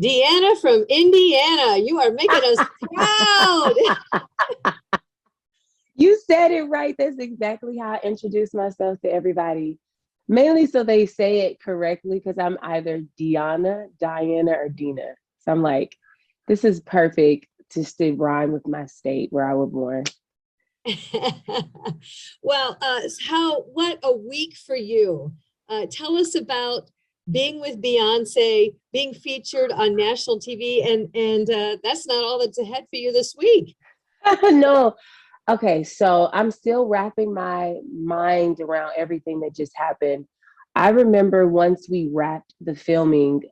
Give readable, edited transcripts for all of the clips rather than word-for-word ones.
Deanna from Indiana. You are making us proud. You said it right. That's exactly how I introduce myself to everybody. Mainly so they say it correctly because I'm either Deanna, Diana, or Dina. So I'm like, this is perfect just to rhyme with my state where I was born. Well, what a week for you. Tell us about being with Beyonce, being featured on national TV, and that's not all that's ahead for you this week. No. Okay, so I'm still wrapping my mind around everything that just happened. I remember once we wrapped the filming,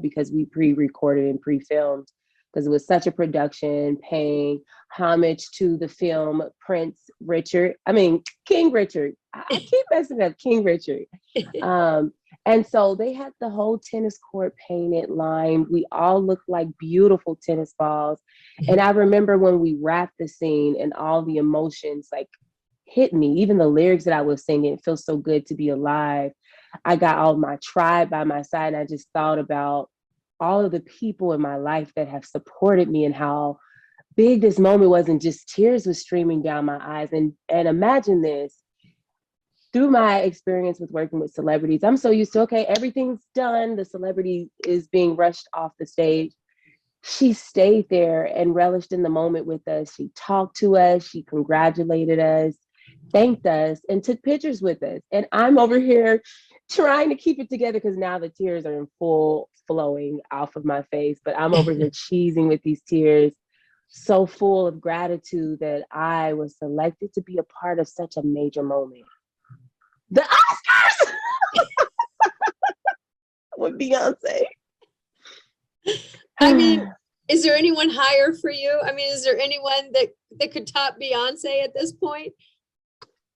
because we pre-recorded and pre-filmed, because it was such a production, paying homage to the film King Richard. I keep messing up King Richard. Um, and so they had the whole tennis court painted, lined. We all looked like beautiful tennis balls. And I remember when we wrapped the scene and all the emotions like hit me, even the lyrics that I was singing, it feels so good to be alive. I got all my tribe by my side, and I just thought about all of the people in my life that have supported me and how big this moment was, and just tears was streaming down my eyes. And imagine this, through my experience with working with celebrities, I'm so used to, okay, everything's done. The celebrity is being rushed off the stage. She stayed there and relished in the moment with us. She talked to us. She congratulated us, thanked us, and took pictures with us. And I'm over here trying to keep it together because now the tears are in full flowing off of my face. But I'm over here cheesing with these tears, so full of gratitude that I was selected to be a part of such a major moment. The Oscars with Beyonce. I mean, is there anyone higher for you? I mean, is there anyone that could top Beyonce at this point?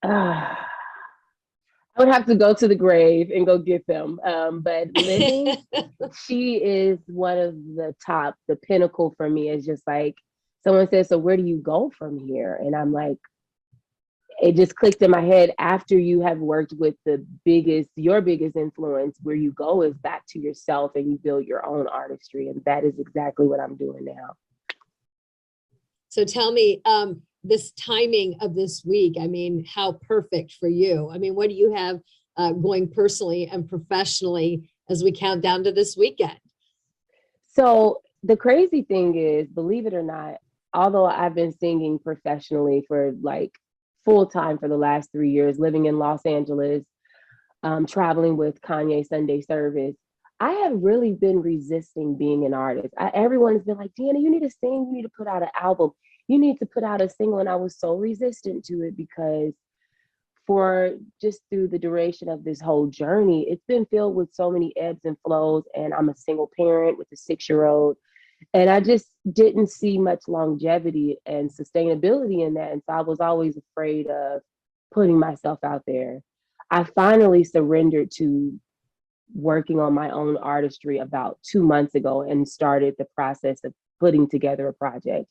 I would have to go to the grave and go get them. But living, she is one of the top, the pinnacle for me. Is just like someone says, so where do you go from here? And I'm like, it just clicked in my head, after you have worked with your biggest influence, where you go is back to yourself and you build your own artistry. And that is exactly what I'm doing now. So tell me, this timing of this week, I mean, how perfect for you? I mean, what do you have going personally and professionally as we count down to this weekend? So the crazy thing is, believe it or not, although I've been singing professionally for like full time for the last 3 years, living in Los Angeles, traveling with Kanye Sunday service, I have really been resisting being an artist. Everyone has been like, Deanna, you need to sing, you need to put out an album, you need to put out a single. And I was so resistant to it because for just through the duration of this whole journey, it's been filled with so many ebbs and flows. And I'm a single parent with a 6-year-old. And I just didn't see much longevity and sustainability in that. And so I was always afraid of putting myself out there. I finally surrendered to working on my own artistry about 2 months ago and started the process of putting together a project.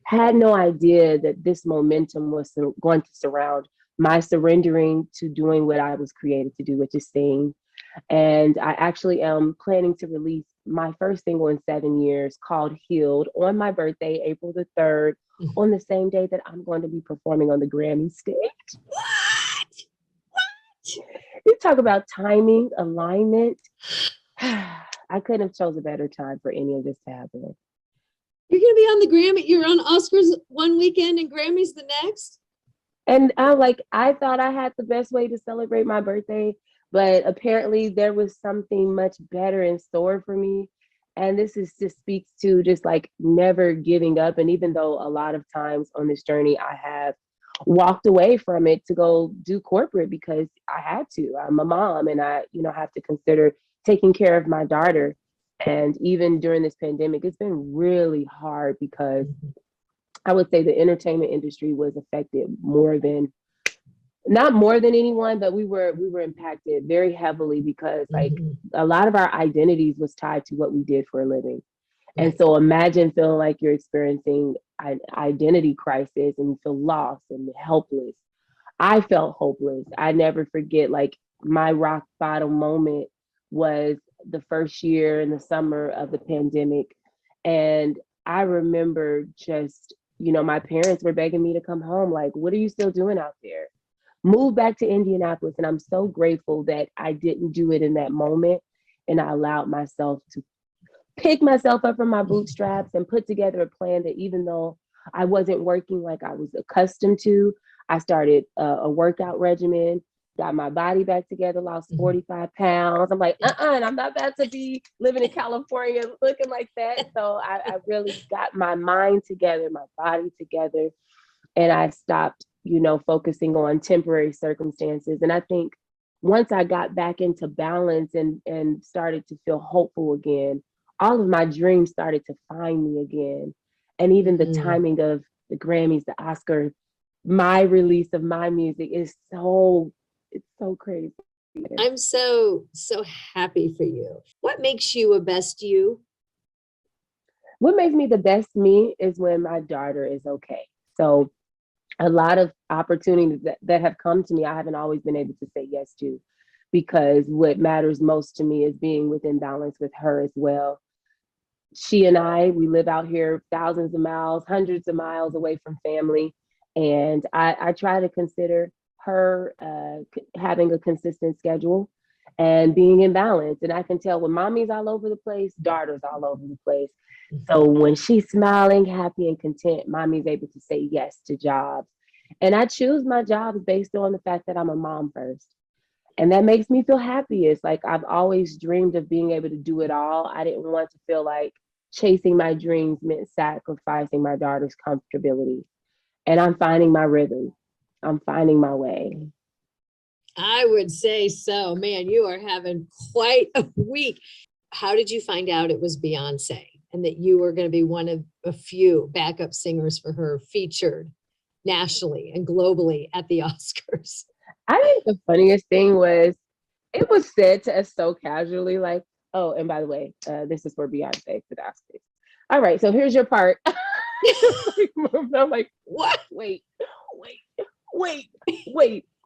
Had no idea that this momentum was going to surround my surrendering to doing what I was created to do, which is sing. And I actually am planning to release my first single in 7 years, called Healed, on my birthday, April the 3rd, on the same day that I'm going to be performing on the Grammy stage. What? You talk about timing, alignment. I couldn't have chose a better time for any of this to happen. You're going to be on the Grammy. You're on Oscars one weekend and Grammys the next. And I thought I had the best way to celebrate my birthday, but apparently there was something much better in store for me. And this is just speaks to just like never giving up. And even though a lot of times on this journey, I have walked away from it to go do corporate because I had to. I'm a mom and I have to consider taking care of my daughter. And even during this pandemic, it's been really hard because I would say the entertainment industry was affected not more than anyone, but we were impacted very heavily because like a lot of our identities was tied to what we did for a living. And so imagine feeling like you're experiencing an identity crisis and you feel lost and helpless. I felt hopeless. I never forget, like, my rock bottom moment was the first year in the summer of the pandemic. And I remember just, my parents were begging me to come home. Like, what are you still doing out there? Move back to Indianapolis. And I'm so grateful that I didn't do it in that moment. And I allowed myself to pick myself up from my bootstraps and put together a plan that even though I wasn't working like I was accustomed to, I started a workout regimen, got my body back together, lost 45 pounds. I'm like, and I'm not about to be living in California looking like that. So I really got my mind together, my body together, and I stopped, focusing on temporary circumstances. And I think once I got back into balance and started to feel hopeful again, all of my dreams started to find me again. And even the timing of the Grammys, the Oscars, my release of my music is it's so crazy. I'm so happy for you. What makes you a best you? What makes me the best me is when my daughter is okay. So a lot of opportunities that have come to me, I haven't always been able to say yes to, because what matters most to me is being within balance with her as well. She and we live out here thousands of miles, hundreds of miles away from family. And I try to consider her having a consistent schedule and being in balance. And I can tell when mommy's all over the place, daughter's all over the place. So when she's smiling, happy, and content, mommy's able to say yes to jobs. And I choose my jobs based on the fact that I'm a mom first. And that makes me feel happy. It's like I've always dreamed of being able to do it all. I didn't want to feel like chasing my dreams meant sacrificing my daughter's comfortability. And I'm finding my rhythm. I'm finding my way. I would say so. Man, you are having quite a week. How did you find out it was Beyonce and that you were going to be one of a few backup singers for her featured nationally and globally at the Oscars? I think the funniest thing was it was said to us so casually, like, oh, and by the way, this is for Beyonce for the Oscars. All right, so here's your part. I'm like, what? Wait,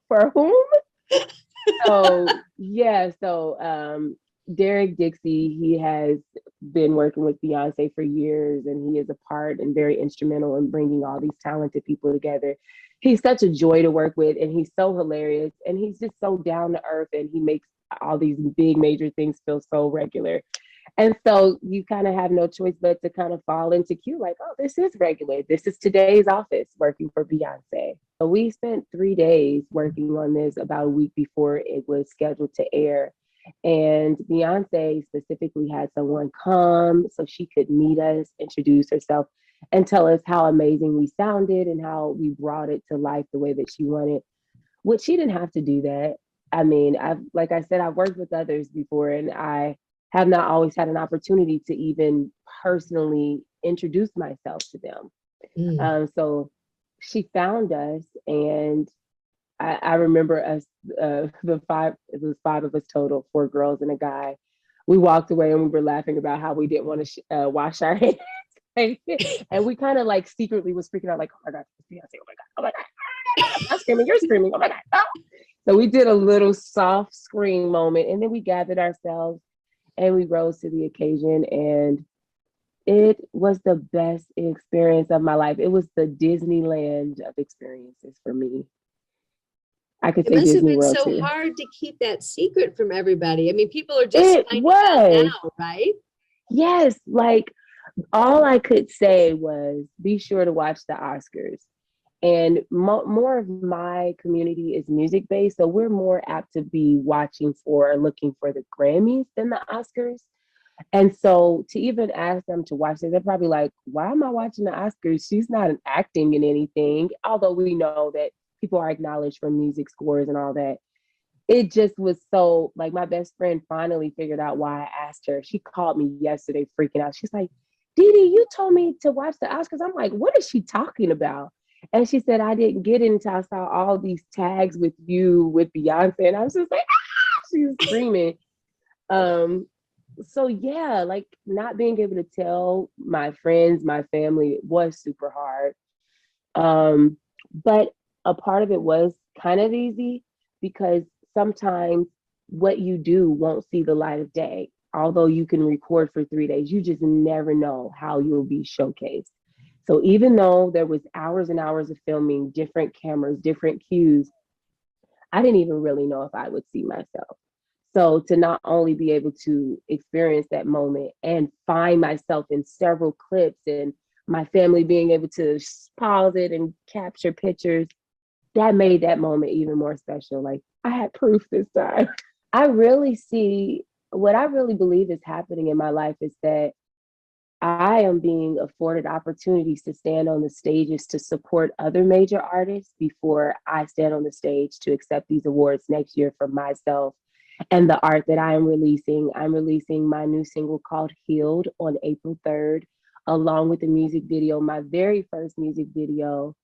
for whom? So yeah, Derek Dixie, he has been working with Beyonce for years, and he is a part and very instrumental in bringing all these talented people together. He's such a joy to work with, and he's so hilarious, and he's just so down to earth, and he makes all these big major things feel so regular. And so you kind of have no choice but to kind of fall into cue, like, oh, this is regular. This is today's office working for Beyonce. So we spent 3 days working on this about a week before it was scheduled to air. And Beyonce specifically had someone come so she could meet us, introduce herself, and tell us how amazing we sounded and how we brought it to life the way that she wanted. Which she didn't have to do that. I mean, like I said, I've worked with others before, and I have not always had an opportunity to even personally introduce myself to them. So she found us, and I remember us, it was 5 of us total, 4 girls and a guy. We walked away and we were laughing about how we didn't want to wash our hands. And we kind of like secretly was freaking out, like, oh my God, it's Beyonce, oh my God, oh my God, oh my God, I'm screaming, you're screaming, oh my God. Oh. So we did a little soft scream moment, and then we gathered ourselves and we rose to the occasion, and it was the best experience of my life. It was the Disneyland of experiences for me. I could It say must have Disney been World so too. hard to keep that secret from everybody. I mean, people are just It finding was. out now, right? Yes, like all I could say was be sure to watch the Oscars. And more of my community is music based, so we're more apt to be watching for or looking for the Grammys than the Oscars. And so to even ask them to watch it, they're probably like, why am I watching the Oscars? She's not acting in anything. Although we know that people are acknowledged for music scores and all that. It just was so, like, my best friend finally figured out why I asked her. She called me yesterday freaking out. She's like, Dee Dee, you told me to watch the Oscars. I'm like, what is she talking about? And she said, I didn't get it until I saw all these tags with you with Beyonce. And I was just like, ah! She was screaming. So yeah, like not being able to tell my friends, my family was super hard. But a part of it was kind of easy because sometimes what you do won't see the light of day. although you can record for 3 days, you just never know how you'll be showcased. So even though there was hours and hours of filming, different cameras, different cues, I didn't even really know if I would see myself. So to not only be able to experience that moment and find myself in several clips and my family being able to pause it and capture pictures, that made that moment even more special. Like, I had proof this time. I really see what I really believe is happening in my life is that I am being afforded opportunities to stand on the stages to support other major artists before I stand on the stage to accept these awards next year for myself and the art that I am releasing. I'm releasing my new single called Healed on April 3rd, along with the music video, my very first music video.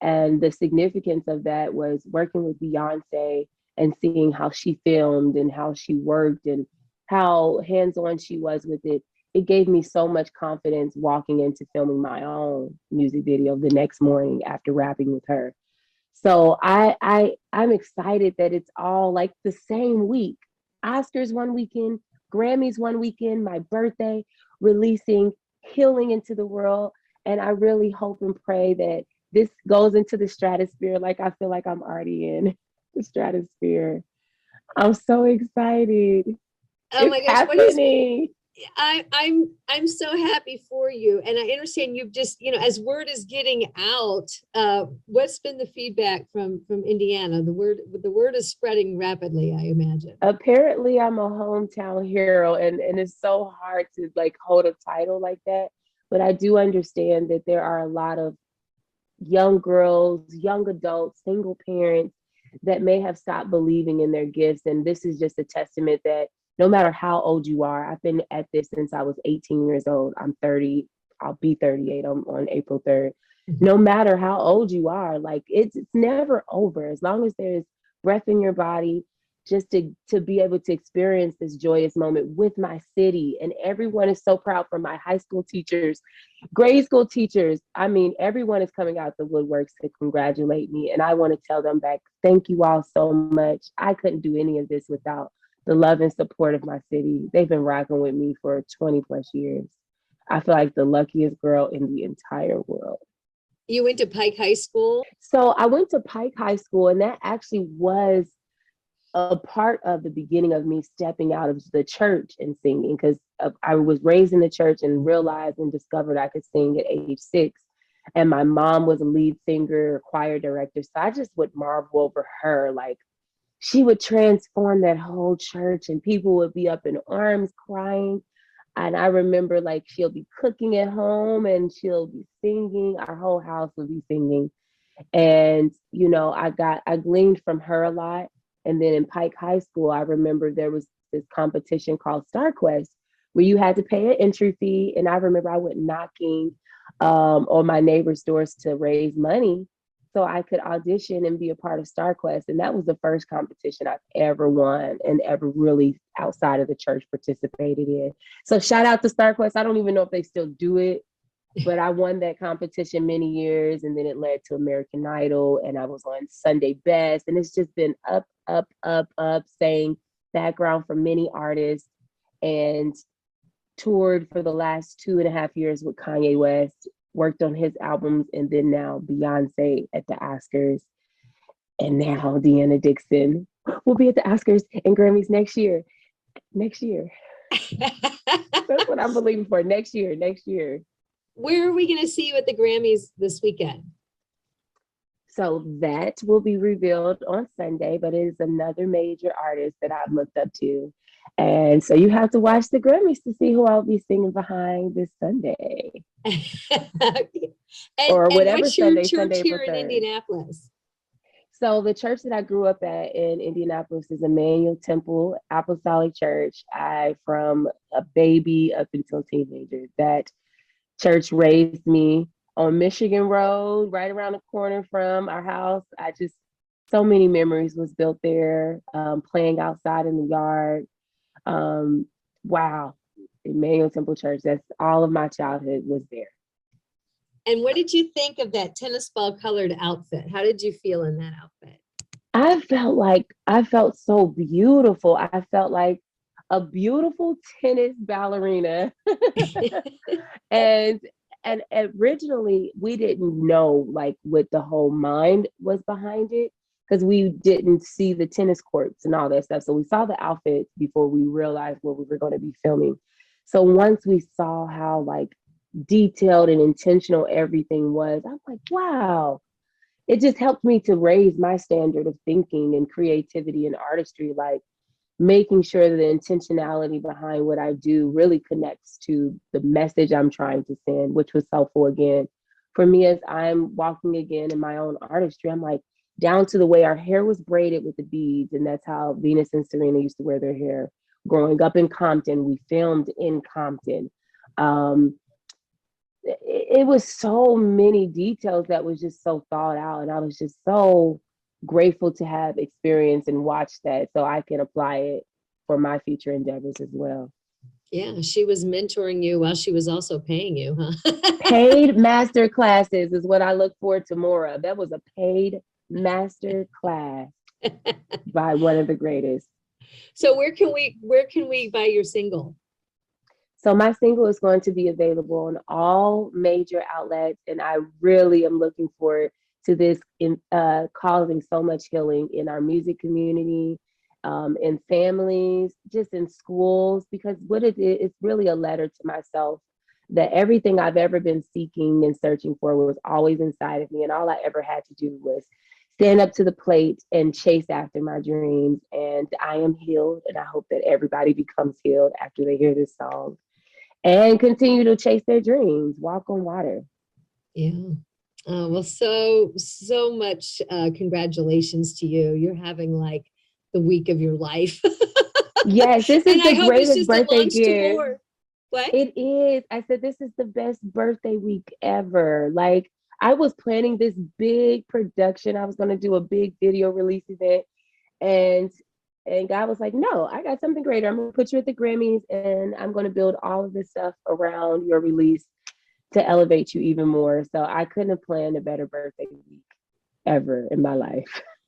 And the significance of that was working with Beyonce and seeing how she filmed and how she worked and how hands-on she was with it. It gave me so much confidence walking into filming my own music video the next morning after rapping with her. So I'm excited that it's all like the same week. Oscars one weekend, Grammys one weekend, my birthday, releasing Healing into the world. And I really hope and pray that this goes into the stratosphere like I feel like I'm already in the stratosphere. I'm so excited. Oh It's my gosh, happening. I'm so happy for you. And I understand you've just, as word is getting out, what's been the feedback from Indiana? The word is spreading rapidly, I imagine. Apparently I'm a hometown hero, and it's so hard to like hold a title like that. But I do understand that there are a lot of young girls, young adults, single parents that may have stopped believing in their gifts. And this is just a testament that no matter how old you are, I've been at this since I was 18 years old. I'm 30, I'll be 38 on April 3rd. No matter how old you are, like it's never over. As long as there's breath in your body, just to be able to experience this joyous moment with my city. And everyone is so proud, from my high school teachers, grade school teachers. I mean, everyone is coming out the woodworks to congratulate me. And I want to tell them back, thank you all so much. I couldn't do any of this without the love and support of my city. They've been rocking with me for 20 plus years. I feel like the luckiest girl in the entire world. You went to Pike High School? So I went to Pike High School, and that actually was a part of the beginning of me stepping out of the church and singing, because I was raised in the church and realized and discovered I could sing at age 6. And my mom was a lead singer, choir director. So I just would marvel over her. Like, she would transform that whole church and people would be up in arms crying. And I remember, like, she'll be cooking at home and she'll be singing. Our whole house would be singing. And, I gleaned from her a lot. And then in Pike High School, I remember there was this competition called Star Quest where you had to pay an entry fee. And I remember I went knocking on my neighbor's doors to raise money so I could audition and be a part of Star Quest. And that was the first competition I've ever won and ever really outside of the church participated in. So shout out to Star Quest. I don't even know if they still do it, but I won that competition many years, and then it led to American Idol, and I was on Sunday Best, and it's just been up, up, up, up, saying background for many artists, and toured for the last 2.5 years with Kanye West, worked on his albums, and then now Beyonce at the Oscars, and now Deanna Dixon will be at the Oscars and Grammys next year. Next year. That's what I'm believing for. Next year. Where are we going to see you at the Grammys this weekend? So that will be revealed on Sunday, but it is another major artist that I've looked up to. And so you have to watch the Grammys to see who I'll be singing behind this Sunday. Or whatever what's Sunday, your church Sunday here in Indianapolis? So the church that I grew up at in Indianapolis is Emmanuel Temple Apostolic Church. From a baby up until teenager, that church raised me on Michigan Road, right around the corner from our house. So many memories was built there, playing outside in the yard. Wow, Emmanuel Temple Church, that's all of my childhood was there. And what did you think of that tennis ball colored outfit? How did you feel in that outfit? I felt so beautiful. I felt like a beautiful tennis ballerina. and and originally we didn't know like what the whole mind was behind it, because we didn't see the tennis courts and all that stuff. So we saw the outfits before we realized what we were going to be filming. So once we saw how like detailed and intentional everything was, I'm like, wow. It just helped me to raise my standard of thinking and creativity and artistry, like making sure that the intentionality behind what I do really connects to the message I'm trying to send, which was helpful again for me as I'm walking again in my own artistry. I'm like, down to the way our hair was braided with the beads, and that's how Venus and Serena used to wear their hair. Growing up in Compton, we filmed in Compton. Um, it was so many details that was just so thought out, and I was just so grateful to have experience and watch that so I can apply it for my future endeavors as well. Yeah, she was mentoring you while she was also paying you, huh? Paid master classes is what I look forward to more of. That was a paid master class by one of the greatest. So where can we buy your single? So my single is going to be available on all major outlets, and I really am looking forward to this in causing so much healing in our music community, in families, just in schools, because what it is, it's really a letter to myself that everything I've ever been seeking and searching for was always inside of me, and all I ever had to do was stand up to the plate and chase after my dreams. And I am healed, and I hope that everybody becomes healed after they hear this song and continue to chase their dreams, walk on water. Yeah. Well, so much congratulations to you. You're having like the week of your life. Yes, this And is I the hope it's greatest just a birthday launch to gift. more. What? It is. I said, this is the best birthday week ever. Like, I was planning this big production. I was going to do a big video release event. And God was like, no, I got something greater. I'm going to put you at the Grammys, and I'm going to build all of this stuff around your release to elevate you even more. So I couldn't have planned a better birthday week ever in my life.